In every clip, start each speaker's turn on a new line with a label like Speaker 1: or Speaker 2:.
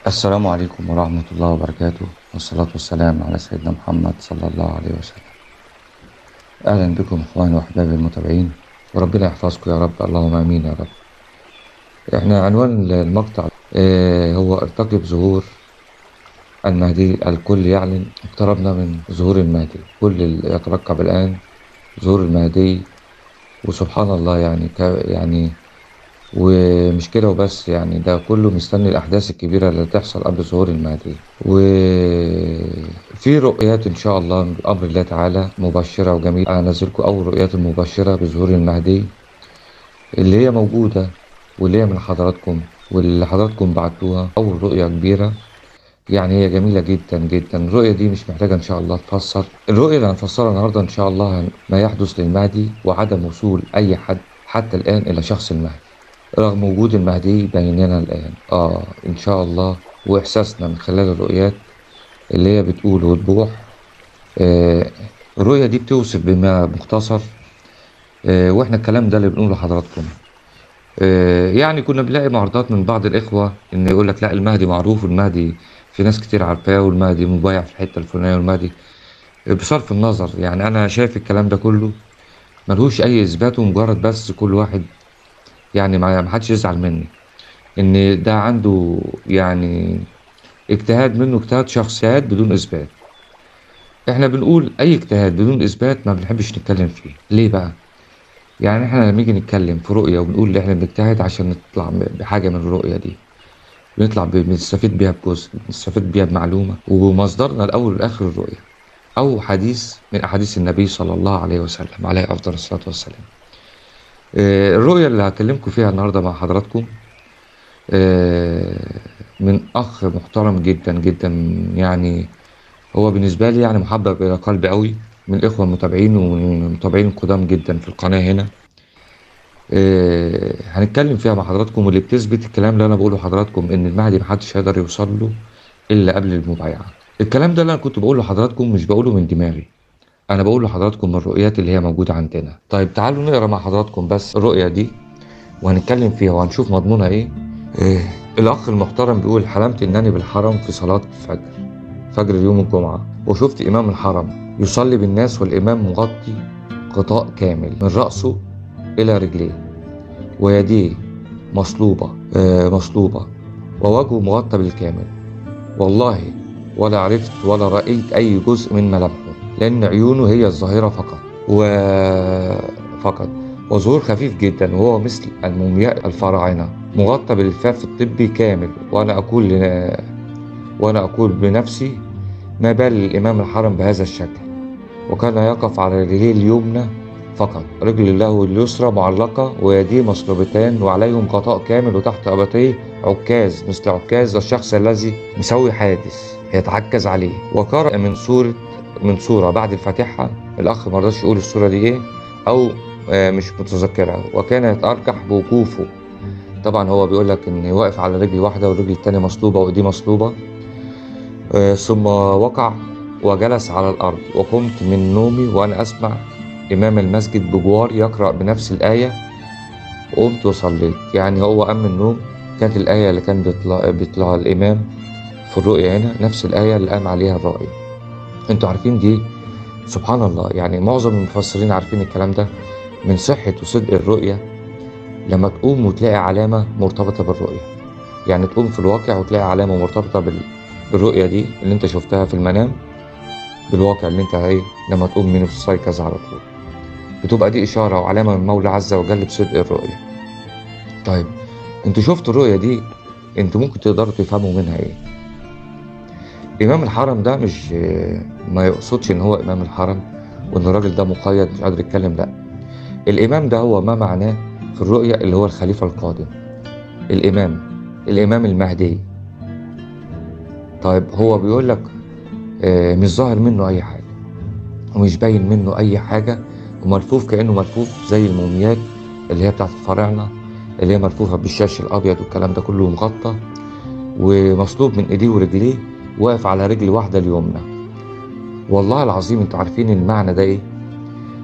Speaker 1: السلام عليكم ورحمة الله وبركاته، والصلاة والسلام على سيدنا محمد صلى الله عليه وسلم. أهلا بكم إخواني وأحبابي المتابعين، وربنا يحفظكم يا رب، اللهم آمين يا رب. إحنا عنوان المقطع هو ارتقب ظهور المهدي. الكل يعلن اقتربنا من ظهور المهدي، كل يترقب الآن ظهور المهدي. وسبحان الله يعني ومش كده وبس، يعني ده كله مستني الأحداث الكبيرة اللي تحصل قبل ظهور المهدي. وفي رؤيات إن شاء الله بأمر الله تعالى مبشرة وجميلة. أنزلكم أول رؤيات المبشرة بظهور المهدي اللي هي موجودة، واللي هي من حضراتكم، واللي حضراتكم بعتوها. أول رؤية كبيرة، يعني هي جميلة جدا جدا. الرؤية دي مش محتاجة إن شاء الله تفسر. الرؤية اللي هنفسرها النهاردة إن شاء الله ما يحدث للمهدي، وعدم وصول أي حد حتى الآن إلى شخص المهدي رغم وجود المهدي بيننا الآن. إن شاء الله. وإحساسنا من خلال الرؤيات اللي هي بتقول وتبوح. آه الرؤية دي بتوصف بما مختصر. وإحنا الكلام ده اللي بنقوله لحضراتكم. يعني كنا بنلاقي معارضات من بعض الإخوة إن يقول لك لا، المهدي معروف، والمهدي في ناس كتير عارفاه، والمهدي مبايع في الحتة الفلانية، والمهدي بصرف النظر. يعني أنا شايف الكلام ده كله ملهوش أي إثبات، ومجرد بس كل واحد يعني ما حدش يزعل مني ان ده عنده يعني اجتهاد منه، اجتهاد شخصيات بدون اثبات. احنا بنقول اي اجتهاد بدون اثبات ما بنحبش نتكلم فيه. ليه بقى؟ يعني احنا لما نيجي نتكلم في رؤية ونقول ان احنا بنجتهد عشان نطلع بحاجة من الرؤية دي، بنستفيد بيها بجزء، بنستفيد بيها بمعلومة، ومصدرنا الاول والاخر الرؤية او حديث من احاديث النبي صلى الله عليه وسلم عليه افضل الصلاة والسلام. الرؤية اللي هكلمكم فيها النهاردة مع حضراتكم من أخ محترم جدا جدا. يعني هو بالنسبة لي يعني محبب إلى قلبي قوي، من الإخوة المتابعين ومن المتابعين القدام جدا في القناة هنا. هنتكلم فيها مع حضراتكم، واللي بتثبت الكلام اللي أنا بقوله لحضراتكم إن المهدي محدش هيقدر يوصل له إلا قبل المبايعة. الكلام ده اللي أنا كنت بقوله لحضراتكم مش بقوله من دماغي، أنا بقوله لحضراتكم من الرؤيات اللي هي موجودة عندنا. طيب تعالوا نقرأ مع حضراتكم بس الرؤية دي، وهنتكلم فيها وهنشوف مضمونها إيه. إيه، الأخ المحترم بيقول: حلمت إنني بالحرم في صلاة الفجر، فجر يوم الجمعة، وشفت إمام الحرم يصلي بالناس، والإمام مغطي غطاء كامل من رأسه إلى رجليه، ويديه مصلوبة، ووجهه مغطى بالكامل. والله ولا عرفت ولا رأيت أي جزء من ملامحه، لأن عيونه هي الظاهرة فقط. وظهور خفيف جدا، وهو مثل المومياء الفراعنة، مغطى باللفاف الطبي كامل. وأنا أقول بنفسي: ما بال الإمام الحرم بهذا الشكل؟ وكان يقف على رجليه اليمنى فقط، رجل له اليسرى معلقة، ويديه مصلوبتان وعليهم غطاء كامل، وتحت أبطيه عكاز مثل عكاز الشخص الذي مسوي حادث يتعكز عليه. وقرأ من سورة بعد الفاتحة. الأخ مرضاش يقول السورة دي إيه، أو مش متذكرها. وكان يتأرجح بوقوفه. طبعا هو بيقول لك إن واقف على رجل واحدة والرجل التانية مصلوبة وإيديه مصلوبة. ثم وقع وجلس على الأرض. وقمت من نومي وأنا أسمع إمام المسجد بجوار يقرأ بنفس الآية، وقمت وصليت. يعني هو قام من النوم، كانت الآية اللي كان بيطلع الإمام في الرؤية هنا نفس الآية اللي قام عليها الرائي. انتوا عارفين دي؟ سبحان الله. يعني معظم المفسرين عارفين الكلام ده من صحة وصدق الرؤية. لما تقوم وتلاقي علامة مرتبطة بالرؤية، يعني تقوم في الواقع وتلاقي علامة مرتبطة بالرؤية دي اللي انت شفتها في المنام، بالواقع اللي انت لما تقوم من السايكز على طول، بتبقى دي إشارة وعلامة من المولى عز وجل بصدق الرؤية. طيب انتوا شفتوا الرؤية دي، انتوا ممكن تقدروا تفهموا منها ايه؟ إمام الحرم ده مش ما يقصدش ان هو إمام الحرم وان الراجل ده مقيد مش قادر يتكلم، لا. الإمام ده هو ما معناه في الرؤية اللي هو الخليفة القادم، الإمام المهدي. طيب هو بيقول لك مش ظاهر منه أي حاجة، ومش باين منه أي حاجة، وملفوف كأنه ملفوف زي الموميات اللي هي بتاعت الفراعنة، اللي هي ملفوفة بالشاش الأبيض والكلام ده كله مغطى، ومصلوب من إيديه ورجليه، واقف على رجل واحدة اليمنى. والله العظيم انتوا عارفين المعنى ده ايه؟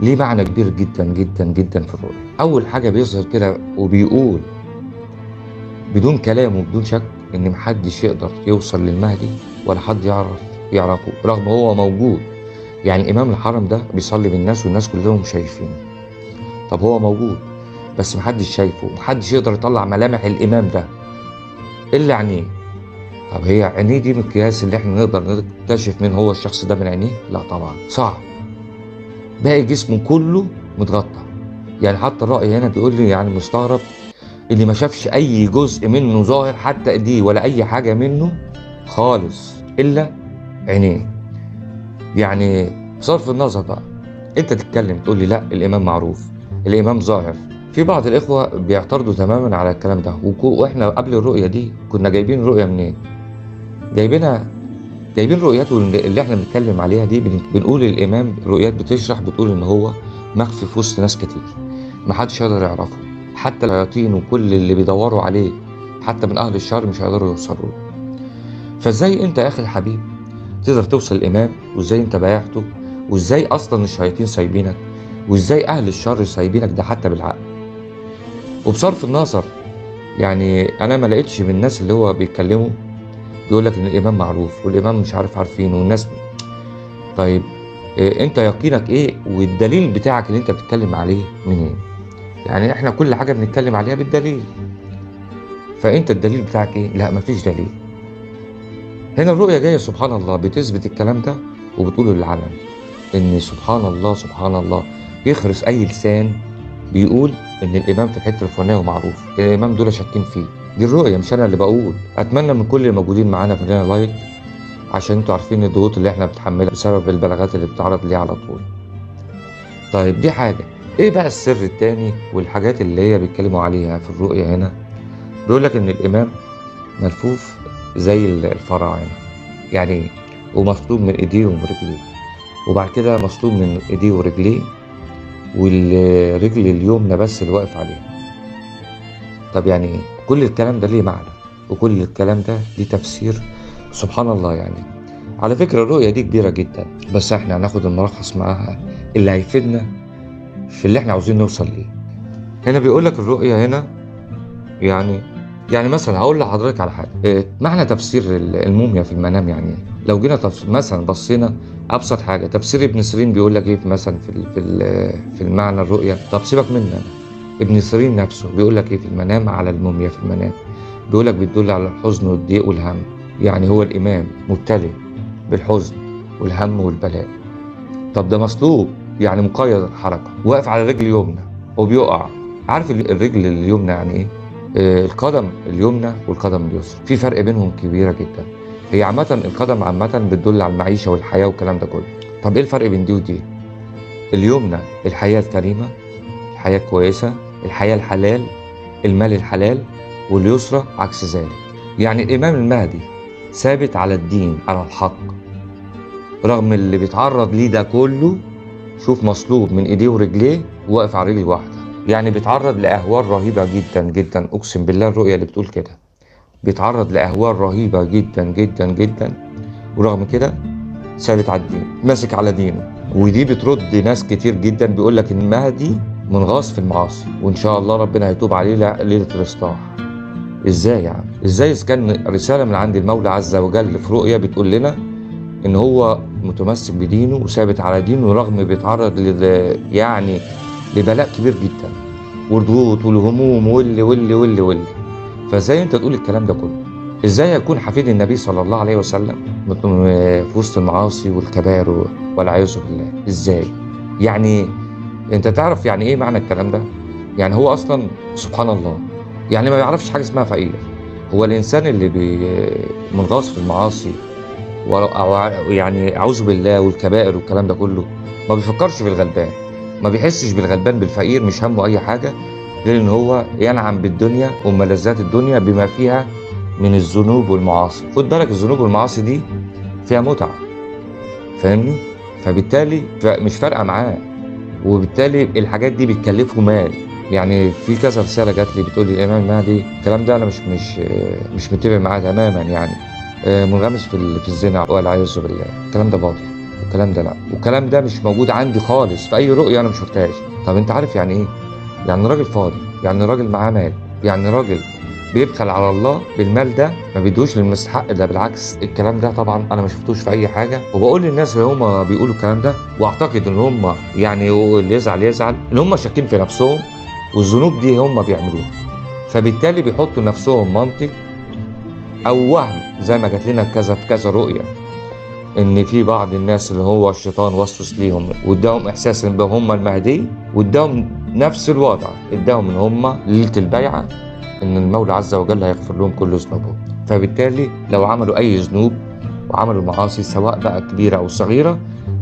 Speaker 1: ليه معنى كبير جدا جدا جدا في الرؤية. أول حاجة بيظهر كده وبيقول بدون كلام وبدون شك: ان محدش يقدر يوصل للمهدي ولا حد يعرفه رغم هو موجود. يعني امام الحرم ده بيصلي بالناس والناس كلهم شايفينه. طب هو موجود بس محدش شايفه، محدش يقدر يطلع ملامح الامام ده الا عينيه. طب هي عينيه دي مقياس اللي احنا نقدر نكتشف مين هو الشخص ده من عينيه؟ لا طبعا صعب. باقي جسمه كله متغطى. يعني حتى الرأي هنا بيقول لي يعني مستغرب اللي ما شافش اي جزء منه ظاهر، حتى ايديه ولا اي حاجه منه خالص الا عينيه. يعني بصرف النظر بقى، انت تتكلم تقول لي لا الامام معروف، الامام ظاهر. في بعض الاخوه بيعترضوا تماما على الكلام ده، واحنا قبل الرؤيه دي كنا جايبين الرؤيه منين؟ جايبين رؤيته اللي احنا بنتكلم عليها دي. بنقول الامام رؤيات بتشرح بتقول ان هو مخفي في وسط ناس كتير، محدش يقدر يعرفه، حتى الشياطين وكل اللي بيدوروا عليه حتى من اهل الشر مش هيقدروا يوصلوا له. فازاي انت يا اخي الحبيب تقدر توصل الامام؟ وازاي انت بايعته؟ وازاي اصلا الشياطين سايبينك؟ وازاي اهل الشر سايبينك ده حتى بالعقل؟ وبصرف النظر يعني انا ما لقيتش من الناس اللي هو بيتكلموا بيقول لك ان الامام معروف والامام مش عارفينه والناس. طيب إيه انت يقينك ايه والدليل بتاعك اللي انت بتتكلم عليه منين؟ يعني احنا كل حاجه بنتكلم عليها بالدليل، فانت الدليل بتاعك ايه؟ لا مفيش دليل. هنا الرؤيه جايه سبحان الله بتثبت الكلام ده وبتقوله للعالم ان سبحان الله سبحان الله يخرس اي لسان بيقول ان الامام في الحته الفلانيه ومعروف، الامام دول شاكين فيه. دي الرؤيه مش انا اللي بقول. اتمنى من كل اللي موجودين معانا في لايك عشان انتوا عارفين الضغوط اللي احنا بنتحملها بسبب البلاغات اللي بتتعرض ليها على طول. طيب دي حاجه. ايه بقى السر التاني والحاجات اللي هي بيتكلموا عليها في الرؤيه هنا؟ بيقول لك ان الامام ملفوف زي الفراعنه. يعني ايه؟ ومصلوب من ايديه ورجليه، وبعد كده مصلوب من ايديه ورجليه والرجل اليمنى بس اللي واقف عليها. طب يعني ايه؟ كل الكلام ده ليه معنى وكل الكلام ده ليه تفسير سبحان الله. يعني على فكرة الرؤية دي كبيرة جدا، بس احنا هناخد الملخص معاها اللي هيفيدنا في اللي احنا عاوزين نوصل ليه. هنا بيقول لك الرؤية هنا يعني مثلا هقول لحضرتك على حاجة. معنى تفسير الموميا في المنام يعني ايه؟ لو جينا مثلا بصينا ابسط حاجة، تفسير ابن سيرين بيقول لك ايه مثلا في المعنى الرؤية. طب سيبك مننا، ابن سيرين نفسه بيقول لك ايه في المنام على الموميا في المنام؟ بيقول لك بتدل على الحزن والضيق والهم. يعني هو الامام مبتلى بالحزن والهم والبلاء. طب ده مصلوب يعني مقيد الحركه، واقف على رجل يمنى وبيقع. عارف الرجل اليمنى يعني ايه؟ القدم اليمنى والقدم اليسرى في فرق بينهم كبيره جدا. هي عامه القدم عامه بتدل على المعيشه والحياه والكلام ده كله. طب ايه الفرق بين دي ودي؟ اليمنى الحياه الكريمه، الحياه الكويسه، الحياه الحلال، المال الحلال، واليسرى عكس ذلك. يعني الامام المهدي ثابت على الدين على الحق رغم اللي بيتعرض ليه ده كله. شوف مصلوب من ايديه ورجليه وواقف على رجل واحده. يعني بيتعرض لاهوال رهيبه جدا جدا، اقسم بالله الرؤيه اللي بتقول كده. بيتعرض لاهوال رهيبه جدا جدا جدا ورغم كده ثابت على الدين، ماسك على دينه. ودي بترد ناس كتير جدا بيقول لك ان المهدي منغاص في المعاصي وان شاء الله ربنا هيتوب عليه ليله الاصلاح. ازاي يعني؟ ازاي اذا كان رساله من عند المولى عز وجل في رؤيه بتقول لنا ان هو متمسك بدينه وثابت على دينه رغم بيتعرض يعني لبلاء كبير جدا والضغوط والهموم واللي. فازاي انت تقول الكلام ده كله؟ ازاي يكون حفيد النبي صلى الله عليه وسلم في وسط المعاصي والكبائر والعياذ بالله؟ ازاي يعني؟ انت تعرف يعني ايه معنى الكلام ده؟ يعني هو اصلا سبحان الله يعني ما يعرفش حاجه اسمها فقير. هو الانسان اللي منغاص في المعاصي يعني اعوذ بالله والكبائر والكلام ده كله ما بيفكرش في الغلبان، ما بيحسش بالغلبان بالفقير، مش همه اي حاجه غير ان هو ينعم بالدنيا وملذات الدنيا بما فيها من الذنوب والمعاصي. خد بالك الذنوب والمعاصي دي فيها متعه، فاهمني؟ فبالتالي مش فارقه معاه، وبالتالي الحاجات دي بتكلفه مال. يعني في كذا رساله جات لي بتقول لي الامام المهدي الكلام ده انا مش متفق معاه تماما. يعني منغمس في الزنا والعياذ بالله. الكلام ده باطل والكلام ده لا، والكلام ده مش موجود عندي خالص في اي رؤيه انا ما شفتهاش. طب انت عارف يعني ايه؟ يعني راجل فاضي، يعني راجل معاه مال، يعني راجل بيبخل على الله بالمال ده، ما بيدوش للمستحق ده. بالعكس الكلام ده طبعا انا ما شفتوش في اي حاجه، وبقول للناس اللي هم بيقولوا الكلام ده واعتقد ان هم يعني اللي يزعل يزعل، ان هم شاكين في نفسهم والذنوب دي هم بيعملوها، فبالتالي بيحطوا نفسهم منطق او وهم زي ما جات لنا كذا في كذا رؤيه ان في بعض الناس اللي هو الشيطان وسوس ليهم واداهم احساس ان هم المهدي، واداهم نفس الوضع، اداهم ان هم ليله البيعه ان المولى عز وجل هيغفر لهم كل ذنوبهم. فبالتالي لو عملوا اي ذنوب وعملوا معاصي سواء بقى كبيره او صغيره،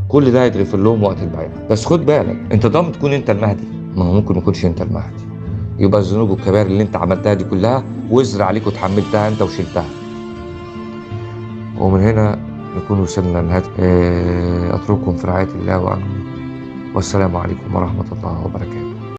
Speaker 1: كل ده هيتغفر لهم وقت البيعه. بس خد بالك انت ضامن تكون انت المهدي؟ ما هو ممكن ما يكونش انت المهدي، يبقى الذنوب والكبائر اللي انت عملتها دي كلها وزر عليك وتحملتها انت وشلتها. ومن هنا نكون وصلنا لنهاية. أترككم في رعاية الله وأمنه، والسلام عليكم ورحمة الله وبركاته.